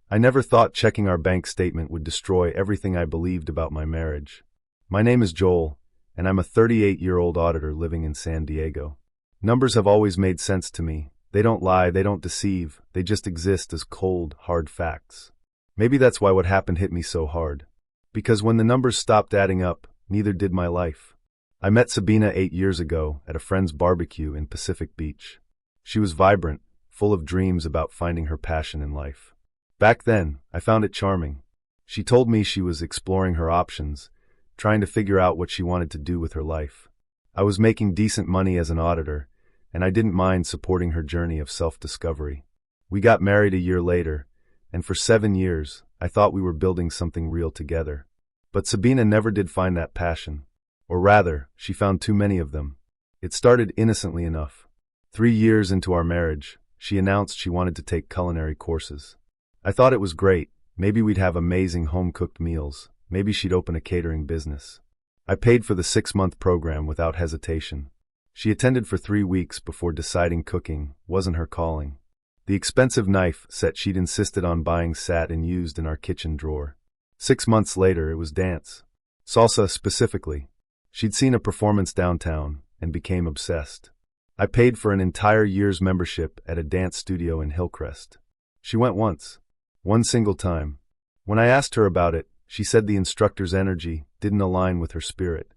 I never thought checking our bank statement would destroy everything I believed about my marriage. My name is Joel, and I'm a 38-year-old auditor living in San Diego. Numbers have always made sense to me. They don't lie, they don't deceive, they just exist as cold, hard facts. Maybe that's why what happened hit me so hard. Because when the numbers stopped adding up, neither did my life. I met Sabina 8 years ago at a friend's barbecue in Pacific Beach. She was vibrant, full of dreams about finding her passion in life. Back then, I found it charming. She told me she was exploring her options, trying to figure out what she wanted to do with her life. I was making decent money as an auditor, and I didn't mind supporting her journey of self-discovery. We got married a year later, and for 7 years, I thought we were building something real together. But Sabina never did find that passion. Or rather, she found too many of them. It started innocently enough. 3 years into our marriage, she announced she wanted to take culinary courses. I thought it was great. Maybe we'd have amazing home-cooked meals. Maybe she'd open a catering business. I paid for the 6-month program without hesitation. She attended for 3 weeks before deciding cooking wasn't her calling. The expensive knife set she'd insisted on buying sat and used in our kitchen drawer. 6 months later, it was dance. Salsa specifically. She'd seen a performance downtown and became obsessed. I paid for an entire year's membership at a dance studio in Hillcrest. She went once. One single time. When I asked her about it, she said the instructor's energy didn't align with her spirit.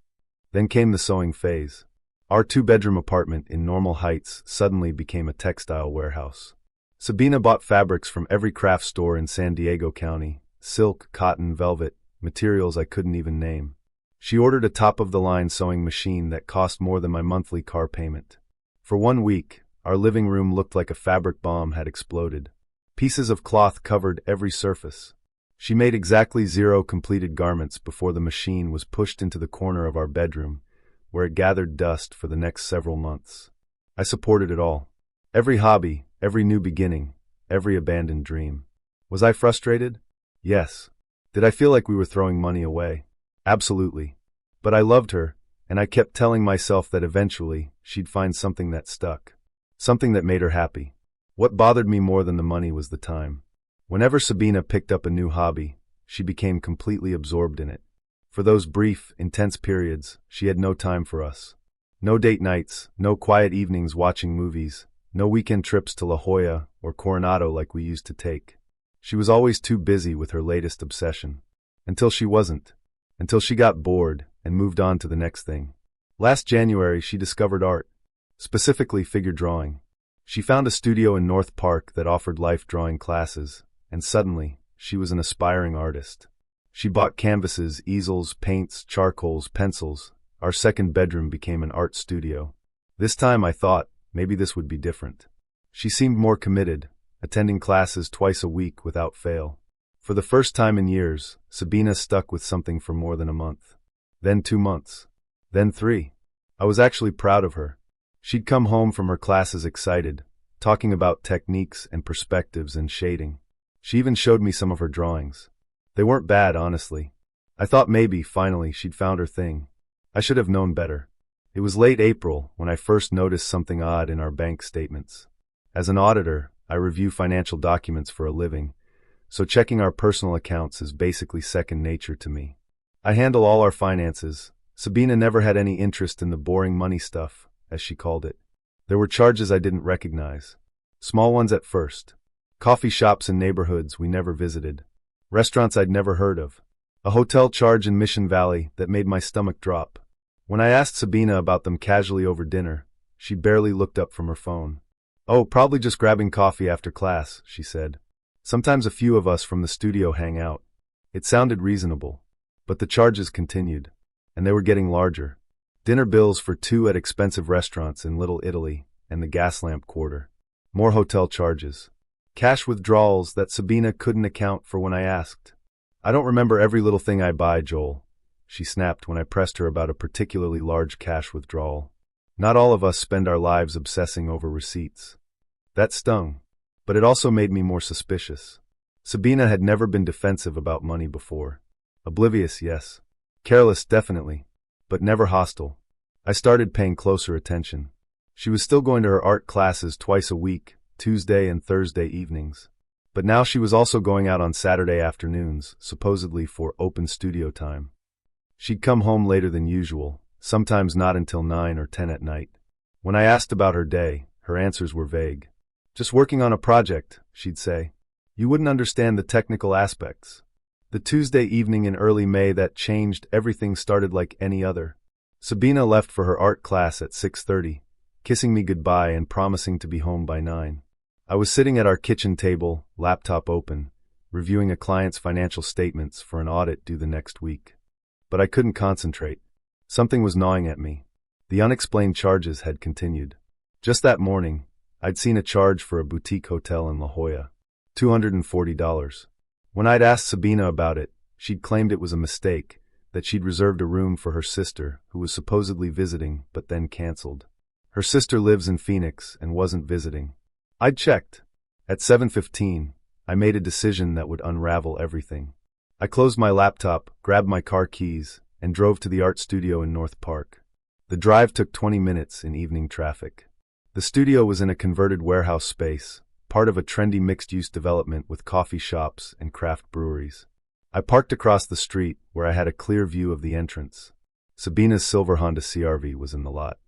Then came the sewing phase. Our 2-bedroom apartment in Normal Heights suddenly became a textile warehouse. Sabina bought fabrics from every craft store in San Diego County, silk, cotton, velvet, materials I couldn't even name. She ordered a top-of-the-line sewing machine that cost more than my monthly car payment. For 1 week, our living room looked like a fabric bomb had exploded. Pieces of cloth covered every surface. She made exactly 0 completed garments before the machine was pushed into the corner of our bedroom, where it gathered dust for the next several months. I supported it all. Every hobby, every new beginning, every abandoned dream. Was I frustrated? Yes. Did I feel like we were throwing money away? Absolutely. But I loved her, and I kept telling myself that eventually she'd find something that stuck. Something that made her happy. What bothered me more than the money was the time. Whenever Sabina picked up a new hobby, she became completely absorbed in it. For those brief, intense periods, she had no time for us. No date nights, no quiet evenings watching movies, no weekend trips to La Jolla or Coronado like we used to take. She was always too busy with her latest obsession. Until she wasn't. Until she got bored and moved on to the next thing. Last January, she discovered art. Specifically figure drawing. She found a studio in North Park that offered life drawing classes, and suddenly, she was an aspiring artist. She bought canvases, easels, paints, charcoals, pencils. Our second bedroom became an art studio. This time I thought, maybe this would be different. She seemed more committed, attending classes twice a week without fail. For the first time in years, Sabina stuck with something for more than a month. Then 2 months. Then 3. I was actually proud of her. She'd come home from her classes excited, talking about techniques and perspectives and shading. She even showed me some of her drawings. They weren't bad, honestly. I thought maybe, finally, she'd found her thing. I should have known better. It was late April when I first noticed something odd in our bank statements. As an auditor, I review financial documents for a living, so checking our personal accounts is basically second nature to me. I handle all our finances. Sabina never had any interest in the boring money stuff, as she called it. There were charges I didn't recognize. Small ones at first. Coffee shops in neighborhoods we never visited. Restaurants I'd never heard of. A hotel charge in Mission Valley that made my stomach drop. When I asked Sabina about them casually over dinner, she barely looked up from her phone. "Oh, probably just grabbing coffee after class," she said. "Sometimes a few of us from the studio hang out." It sounded reasonable. But the charges continued. And they were getting larger. Dinner bills for 2 at expensive restaurants in Little Italy and the Gaslamp Quarter. More hotel charges. Cash withdrawals that Sabina couldn't account for when I asked. "I don't remember every little thing I buy, Joel," she snapped when I pressed her about a particularly large cash withdrawal. Not all of us spend our lives obsessing over receipts. That stung, but it also made me more suspicious. Sabina had never been defensive about money before. Oblivious, yes. Careless, definitely, but never hostile. I started paying closer attention. She was still going to her art classes twice a week, Tuesday and Thursday evenings. But now she was also going out on Saturday afternoons, supposedly for open studio time. She'd come home later than usual, sometimes not until 9 or 10 at night. When I asked about her day, her answers were vague. Just working on a project, she'd say. You wouldn't understand the technical aspects. The Tuesday evening in early May that changed everything started like any other. Sabina left for her art class at 6:30, kissing me goodbye and promising to be home by 9. I was sitting at our kitchen table, laptop open, reviewing a client's financial statements for an audit due the next week. But I couldn't concentrate. Something was gnawing at me. The unexplained charges had continued. Just that morning, I'd seen a charge for a boutique hotel in La Jolla. $240. When I'd asked Sabina about it, she'd claimed it was a mistake, that she'd reserved a room for her sister, who was supposedly visiting but then canceled. Her sister lives in Phoenix and wasn't visiting. I'd checked. At 7:15, I made a decision that would unravel everything. I closed my laptop, grabbed my car keys, and drove to the art studio in North Park. The drive took 20 minutes in evening traffic. The studio was in a converted warehouse space, part of a trendy mixed-use development with coffee shops and craft breweries. I parked across the street, where I had a clear view of the entrance. Sabina's silver Honda CR-V was in the lot.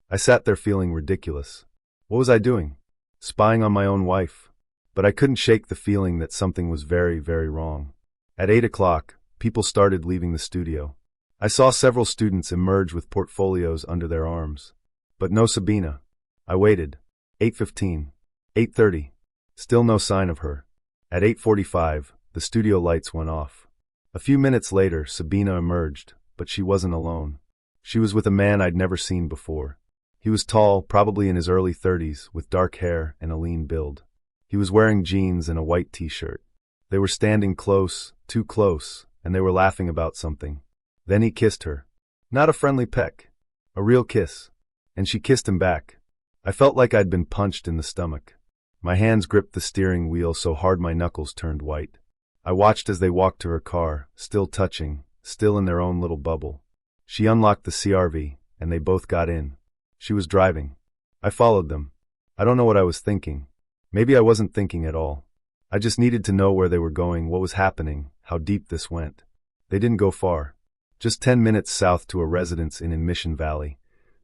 I sat there feeling ridiculous. What was I doing? Spying on my own wife? But I couldn't shake the feeling that something was very, very wrong. At 8 o'clock, people started leaving the studio. I saw several students emerge with portfolios under their arms. But no Sabina. I waited. 8:15. 8:30. Still no sign of her. At 8:45, the studio lights went off. A few minutes later, Sabina emerged, but she wasn't alone. She was with a man I'd never seen before. He was tall, probably in his early 30s, with dark hair and a lean build. He was wearing jeans and a white t-shirt. They were standing close, too close, and they were laughing about something. Then he kissed her. Not a friendly peck. A real kiss. And she kissed him back. I felt like I'd been punched in the stomach. My hands gripped the steering wheel so hard my knuckles turned white. I watched as they walked to her car, still touching, still in their own little bubble. She unlocked the CR-V, and they both got in. She was driving. I followed them. I don't know what I was thinking. Maybe I wasn't thinking at all. I just needed to know where they were going, what was happening, how deep this went. They didn't go far. Just 10 minutes south to a residence in Mission Valley.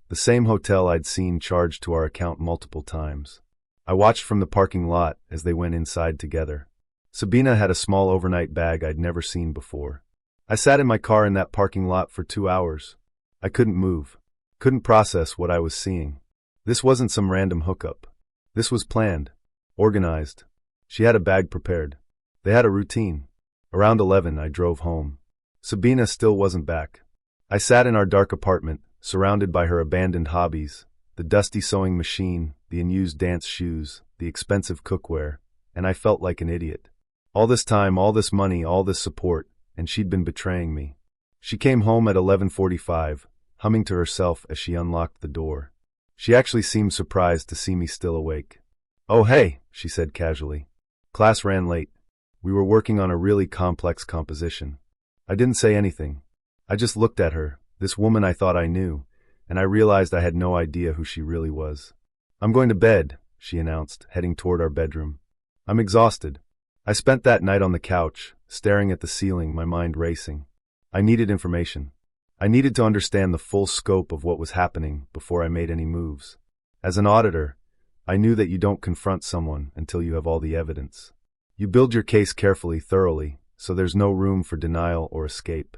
The same hotel I'd seen charged to our account multiple times. I watched from the parking lot as they went inside together. Sabina had a small overnight bag I'd never seen before. I sat in my car in that parking lot for 2 hours. I couldn't move. Couldn't process what I was seeing. This wasn't some random hookup. This was planned. Organized. She had a bag prepared. They had a routine. Around 11, I drove home. Sabina still wasn't back. I sat in our dark apartment, surrounded by her abandoned hobbies, the dusty sewing machine, the unused dance shoes, the expensive cookware, and I felt like an idiot. All this time, all this money, all this support, and she'd been betraying me. She came home at 11:45, humming to herself as she unlocked the door. She actually seemed surprised to see me still awake. "Oh hey," she said casually. "Class ran late. We were working on a really complex composition." I didn't say anything. I just looked at her, this woman I thought I knew, and I realized I had no idea who she really was. "I'm going to bed," she announced, heading toward our bedroom. "I'm exhausted." I spent that night on the couch, staring at the ceiling, my mind racing. I needed information. I needed to understand the full scope of what was happening before I made any moves. As an auditor, I knew that you don't confront someone until you have all the evidence. You build your case carefully, thoroughly, so there's no room for denial or escape.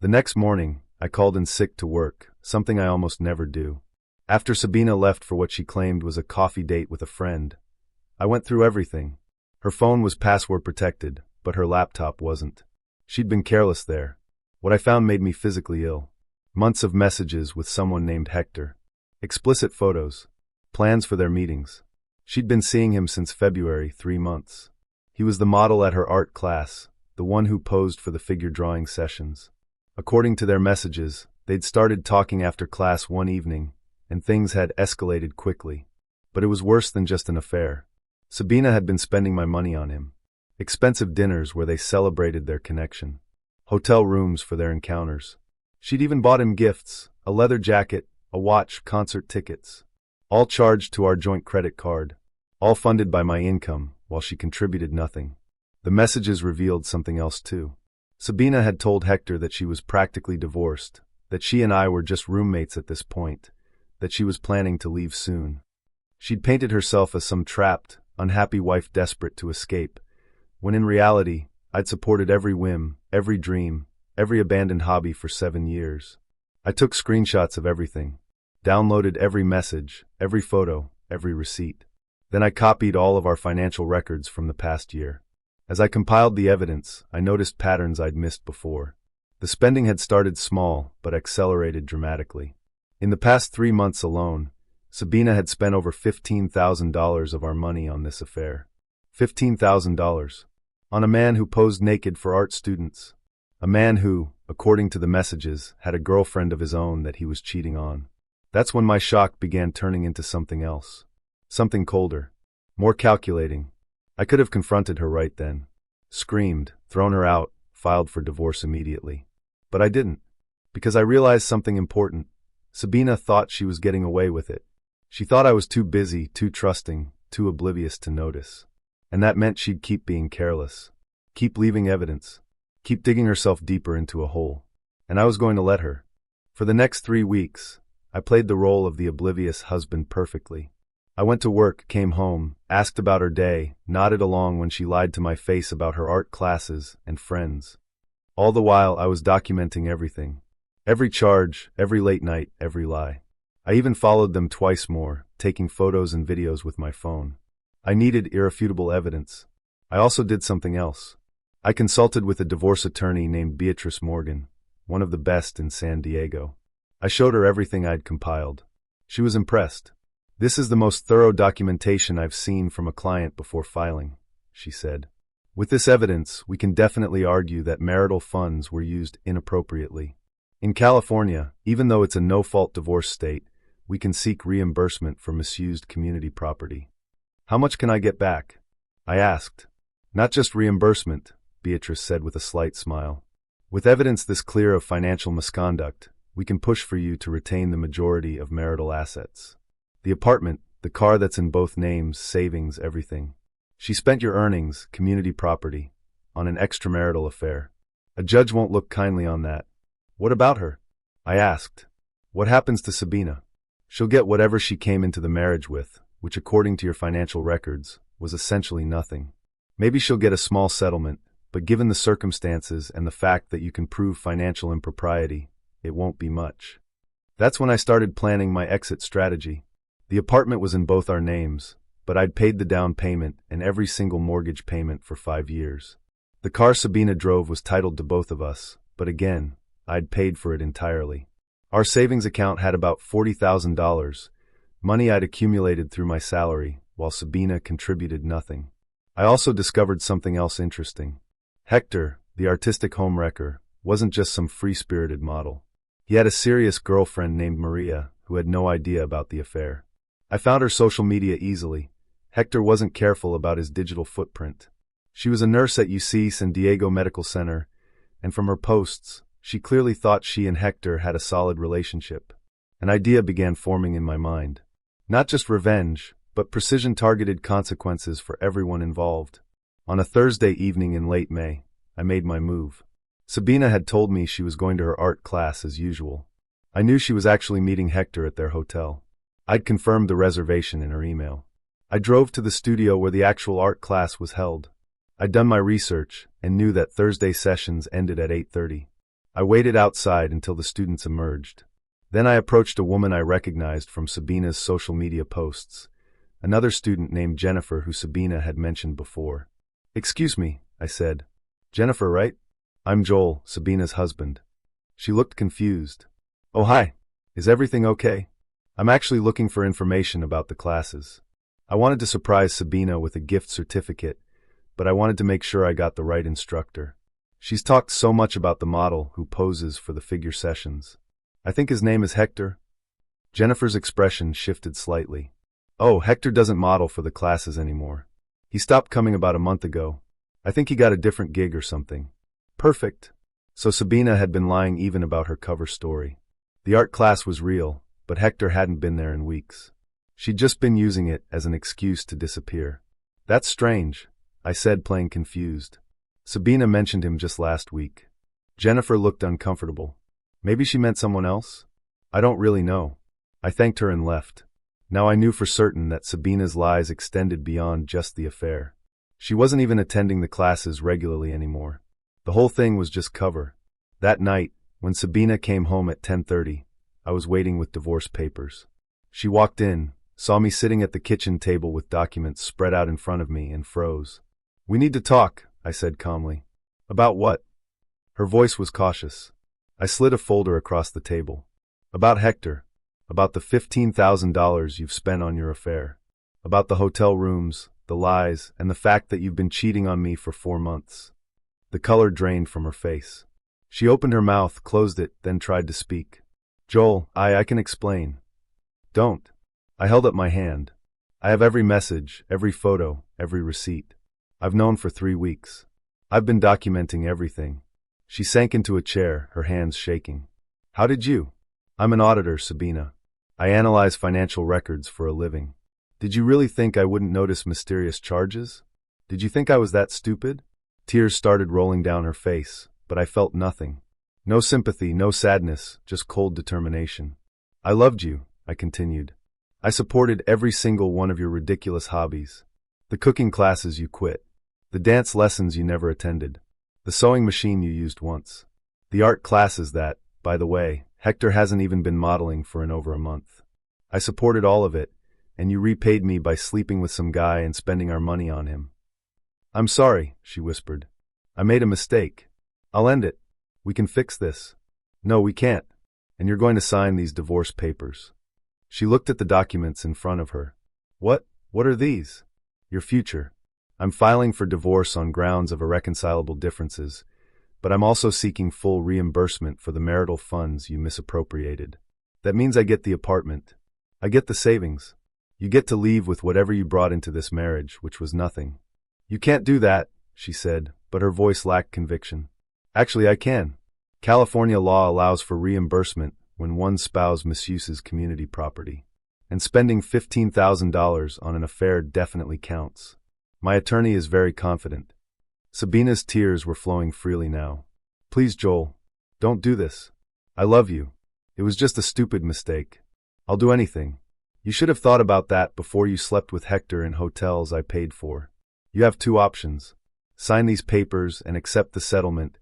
The next morning, I called in sick to work, something I almost never do. After Sabina left for what she claimed was a coffee date with a friend, I went through everything. Her phone was password protected, but her laptop wasn't. She'd been careless there. What I found made me physically ill. Months of messages with someone named Hector. Explicit photos. Plans for their meetings. She'd been seeing him since February, 3 months. He was the model at her art class, the one who posed for the figure drawing sessions. According to their messages, they'd started talking after class one evening, and things had escalated quickly. But it was worse than just an affair. Sabina had been spending my money on him. Expensive dinners where they celebrated their connection. Hotel rooms for their encounters. She'd even bought him gifts, a leather jacket, a watch, concert tickets. All charged to our joint credit card. all funded by my income, while she contributed nothing. The messages revealed something else too. Sabina had told Hector that she was practically divorced, that she and I were just roommates at this point, that she was planning to leave soon. She'd painted herself as some trapped, unhappy wife desperate to escape, when in reality, I'd supported every whim, every dream, every abandoned hobby for 7 years. I took screenshots of everything, downloaded every message, every photo, every receipt. Then I copied all of our financial records from the past year. As I compiled the evidence, I noticed patterns I'd missed before. The spending had started small, but accelerated dramatically. In the past 3 months alone, Sabina had spent over $15,000 of our money on this affair. $15,000. On a man who posed naked for art students. A man who, according to the messages, had a girlfriend of his own that he was cheating on. That's when my shock began turning into something else. Something colder. More calculating. I could have confronted her right then. Screamed, thrown her out, filed for divorce immediately. But I didn't. Because I realized something important. Sabina thought she was getting away with it. She thought I was too busy, too trusting, too oblivious to notice. And that meant she'd keep being careless. Keep leaving evidence. Keep digging herself deeper into a hole. And I was going to let her. For the next 3 weeks, I played the role of the oblivious husband perfectly. I went to work, came home, asked about her day, nodded along when she lied to my face about her art classes and friends. All the while I was documenting everything. Every charge, every late night, every lie. I even followed them twice more, taking photos and videos with my phone. I needed irrefutable evidence. I also did something else. I consulted with a divorce attorney named Beatrice Morgan, one of the best in San Diego. I showed her everything I'd compiled. She was impressed. "This is the most thorough documentation I've seen from a client before filing," she said. "With this evidence, we can definitely argue that marital funds were used inappropriately. In California, even though it's a no-fault divorce state, we can seek reimbursement for misused community property." "How much can I get back?" I asked. "Not just reimbursement," Beatrice said with a slight smile. "With evidence this clear of financial misconduct, we can push for you to retain the majority of marital assets. The apartment, the car that's in both names, savings, everything. She spent your earnings, community property, on an extramarital affair. A judge won't look kindly on that." "What about her?" I asked. "What happens to Sabina?" "She'll get whatever she came into the marriage with, which according to your financial records, was essentially nothing. Maybe she'll get a small settlement, but given the circumstances and the fact that you can prove financial impropriety, it won't be much." That's when I started planning my exit strategy. The apartment was in both our names, but I'd paid the down payment and every single mortgage payment for 5 years. The car Sabina drove was titled to both of us, but again, I'd paid for it entirely. Our savings account had about $40,000, money I'd accumulated through my salary, while Sabina contributed nothing. I also discovered something else interesting. Hector, the artistic homewrecker, wasn't just some free-spirited model. He had a serious girlfriend named Maria, who had no idea about the affair. I found her social media easily. Hector wasn't careful about his digital footprint. She was a nurse at UC San Diego Medical Center, and from her posts, she clearly thought she and Hector had a solid relationship. An idea began forming in my mind. Not just revenge, but precision-targeted consequences for everyone involved. On a Thursday evening in late May, I made my move. Sabina had told me she was going to her art class as usual. I knew she was actually meeting Hector at their hotel. I'd confirmed the reservation in her email. I drove to the studio where the actual art class was held. I'd done my research and knew that Thursday sessions ended at 8:30. I waited outside until the students emerged. Then I approached a woman I recognized from Sabina's social media posts, another student named Jennifer who Sabina had mentioned before. "Excuse me," I said. "Jennifer, right?" "I'm Joel, Sabina's husband." She looked confused. "Oh, hi. Is everything okay? I'm actually looking for information about the classes. I wanted to surprise Sabina with a gift certificate, but I wanted to make sure I got the right instructor. She's talked so much about the model who poses for the figure sessions. I think his name is Hector." Jennifer's expression shifted slightly. "Oh, Hector doesn't model for the classes anymore. He stopped coming about a month ago. I think he got a different gig or something." "Perfect." So Sabina had been lying even about her cover story. The art class was real, but Hector hadn't been there in weeks. She'd just been using it as an excuse to disappear. That's strange, I said, playing confused. Sabina mentioned him just last week. Jennifer looked uncomfortable. Maybe she meant someone else? I don't really know. I thanked her and left. Now I knew for certain that Sabina's lies extended beyond just the affair. She wasn't even attending the classes regularly anymore. The whole thing was just cover. That night, when Sabina came home at 10:30, I was waiting with divorce papers. She walked in, saw me sitting at the kitchen table with documents spread out in front of me, and froze. "We need to talk," I said calmly. "About what?" Her voice was cautious. I slid a folder across the table. "About Hector. About the $15,000 you've spent on your affair. About the hotel rooms, the lies, and the fact that you've been cheating on me for 4 months. The color drained from her face. She opened her mouth, closed it, then tried to speak. "Joel, I can explain." "Don't." I held up my hand. "I have every message, every photo, every receipt. I've known for 3 weeks. I've been documenting everything." She sank into a chair, her hands shaking. "How did you?" "I'm an auditor, Sabina. I analyze financial records for a living. Did you really think I wouldn't notice mysterious charges? Did you think I was that stupid?" Tears started rolling down her face, but I felt nothing. No sympathy, no sadness, just cold determination. "I loved you," I continued. "I supported every single one of your ridiculous hobbies. The cooking classes you quit. The dance lessons you never attended. The sewing machine you used once. The art classes that, by the way, Hector hasn't even been modeling for over a month. I supported all of it, and you repaid me by sleeping with some guy and spending our money on him." "I'm sorry," she whispered. "I made a mistake. I'll end it. We can fix this." "No, we can't. And you're going to sign these divorce papers." She looked at the documents in front of her. What are these?" "Your future. I'm filing for divorce on grounds of irreconcilable differences, but I'm also seeking full reimbursement for the marital funds you misappropriated. That means I get the apartment. I get the savings. You get to leave with whatever you brought into this marriage, which was nothing." "You can't do that," she said, but her voice lacked conviction. "Actually, I can. California law allows for reimbursement when one spouse misuses community property. And spending $15,000 on an affair definitely counts. My attorney is very confident." Sabina's tears were flowing freely now. "Please, Joel, don't do this. I love you. It was just a stupid mistake. I'll do anything. You should have thought about that before you slept with Hector in hotels I paid for. You have 2 options. Sign these papers and accept the settlement,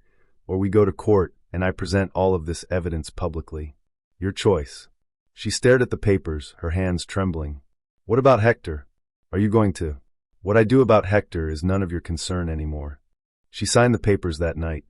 or we go to court and I present all of this evidence publicly. Your choice." She stared at the papers, her hands trembling. "What about Hector? Are you going to?" "What I do about Hector is none of your concern anymore." She signed the papers that night.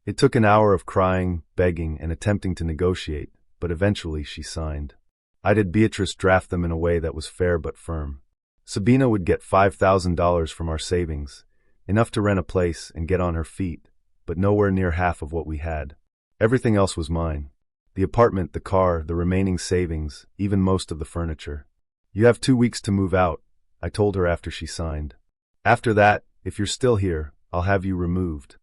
It took an hour of crying, begging, and attempting to negotiate, but eventually she signed. I'd had Beatrice draft them in a way that was fair but firm. Sabina would get $5,000 from our savings, enough to rent a place and get on her feet, but nowhere near half of what we had. Everything else was mine. The apartment, the car, the remaining savings, even most of the furniture. "You have 2 weeks to move out," I told her after she signed. "After that, if you're still here, I'll have you removed."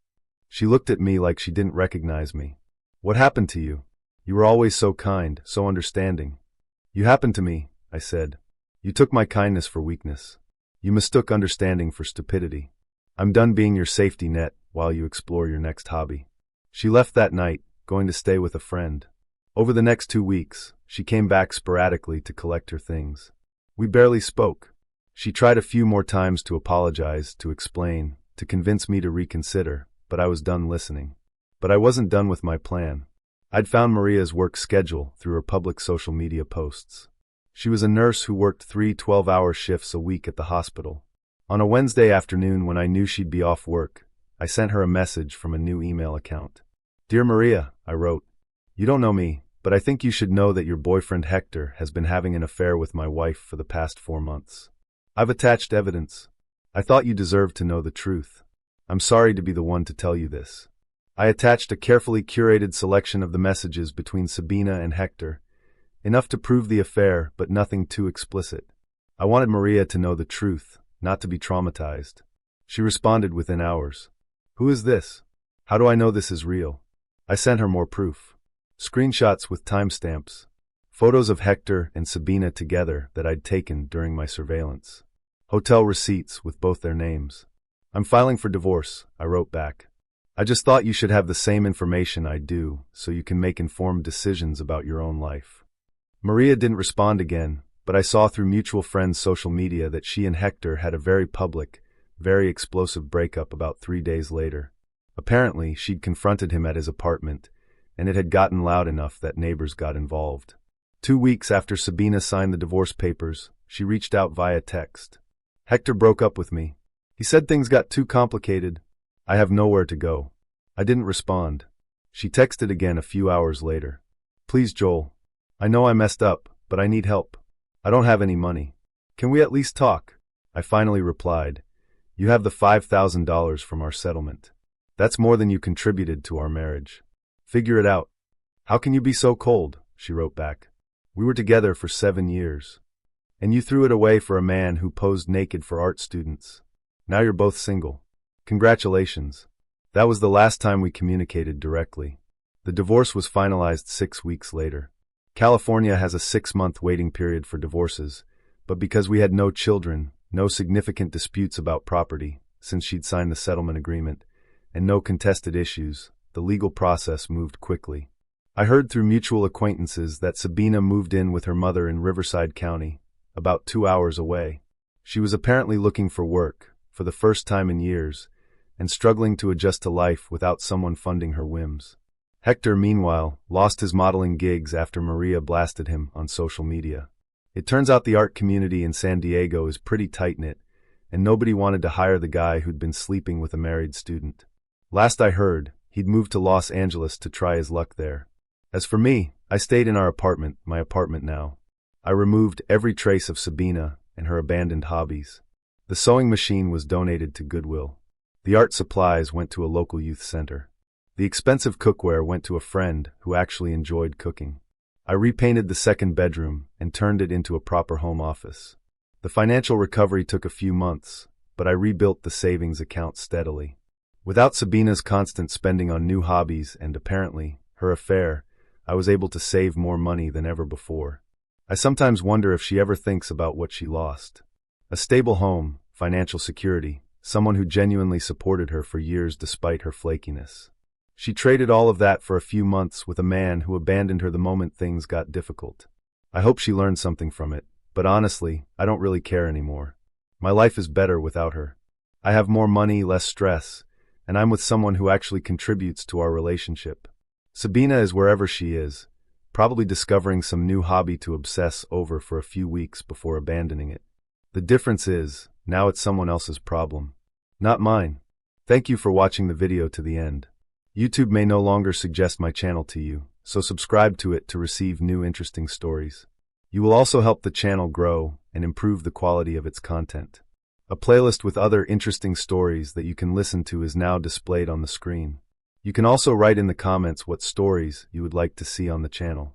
She looked at me like she didn't recognize me. "What happened to you? You were always so kind, so understanding." "You happened to me," I said. "You took my kindness for weakness. You mistook understanding for stupidity. I'm done being your safety net while you explore your next hobby." She left that night, going to stay with a friend. Over the next 2 weeks, she came back sporadically to collect her things. We barely spoke. She tried a few more times to apologize, to explain, to convince me to reconsider, but I was done listening. But I wasn't done with my plan. I'd found Maria's work schedule through her public social media posts. She was a nurse who worked 3 12-hour shifts a week at the hospital. On a Wednesday afternoon when I knew she'd be off work, I sent her a message from a new email account. "Dear Maria," I wrote, "you don't know me, but I think you should know that your boyfriend Hector has been having an affair with my wife for the past 4 months. I've attached evidence. I thought you deserved to know the truth. I'm sorry to be the one to tell you this." I attached a carefully curated selection of the messages between Sabina and Hector, enough to prove the affair, but nothing too explicit. I wanted Maria to know the truth, not to be traumatized. She responded within hours. "Who is this? How do I know this is real?" I sent her more proof. Screenshots with timestamps. Photos of Hector and Sabina together that I'd taken during my surveillance. Hotel receipts with both their names. I'm filing for divorce, I wrote back. I just thought you should have the same information I do, so you can make informed decisions about your own life. Maria didn't respond again, but I saw through mutual friends' social media that she and Hector had a very public, very explosive breakup about 3 days later. Apparently, she'd confronted him at his apartment, and it had gotten loud enough that neighbors got involved. 2 weeks after Sabina signed the divorce papers, she reached out via text. Hector broke up with me. He said things got too complicated. I have nowhere to go. I didn't respond. She texted again a few hours later. Please, Joel. I know I messed up, but I need help. I don't have any money. Can we at least talk? I finally replied. You have the $5,000 from our settlement. That's more than you contributed to our marriage. Figure it out. How can you be so cold? She wrote back. We were together for 7 years. And you threw it away for a man who posed naked for art students. Now you're both single. Congratulations. That was the last time we communicated directly. The divorce was finalized 6 weeks later. California has a 6-month waiting period for divorces, but because we had no children, no significant disputes about property, since she'd signed the settlement agreement, and no contested issues, the legal process moved quickly. I heard through mutual acquaintances that Sabina moved in with her mother in Riverside County, about 2 hours away. She was apparently looking for work, for the first time in years, and struggling to adjust to life without someone funding her whims. Hector, meanwhile, lost his modeling gigs after Maria blasted him on social media. It turns out the art community in San Diego is pretty tight-knit, and nobody wanted to hire the guy who'd been sleeping with a married student. Last I heard, he'd moved to Los Angeles to try his luck there. As for me, I stayed in our apartment, my apartment now. I removed every trace of Sabina and her abandoned hobbies. The sewing machine was donated to Goodwill. The art supplies went to a local youth center. The expensive cookware went to a friend who actually enjoyed cooking. I repainted the second bedroom and turned it into a proper home office. The financial recovery took a few months, but I rebuilt the savings account steadily. Without Sabina's constant spending on new hobbies and, apparently, her affair, I was able to save more money than ever before. I sometimes wonder if she ever thinks about what she lost. A stable home, financial security, someone who genuinely supported her for years despite her flakiness. She traded all of that for a few months with a man who abandoned her the moment things got difficult. I hope she learned something from it, but honestly, I don't really care anymore. My life is better without her. I have more money, less stress, and I'm with someone who actually contributes to our relationship. Sabina is wherever she is, probably discovering some new hobby to obsess over for a few weeks before abandoning it. The difference is, now it's someone else's problem, not mine. Thank you for watching the video to the end. YouTube may no longer suggest my channel to you, so subscribe to it to receive new interesting stories. You will also help the channel grow and improve the quality of its content. A playlist with other interesting stories that you can listen to is now displayed on the screen. You can also write in the comments what stories you would like to see on the channel.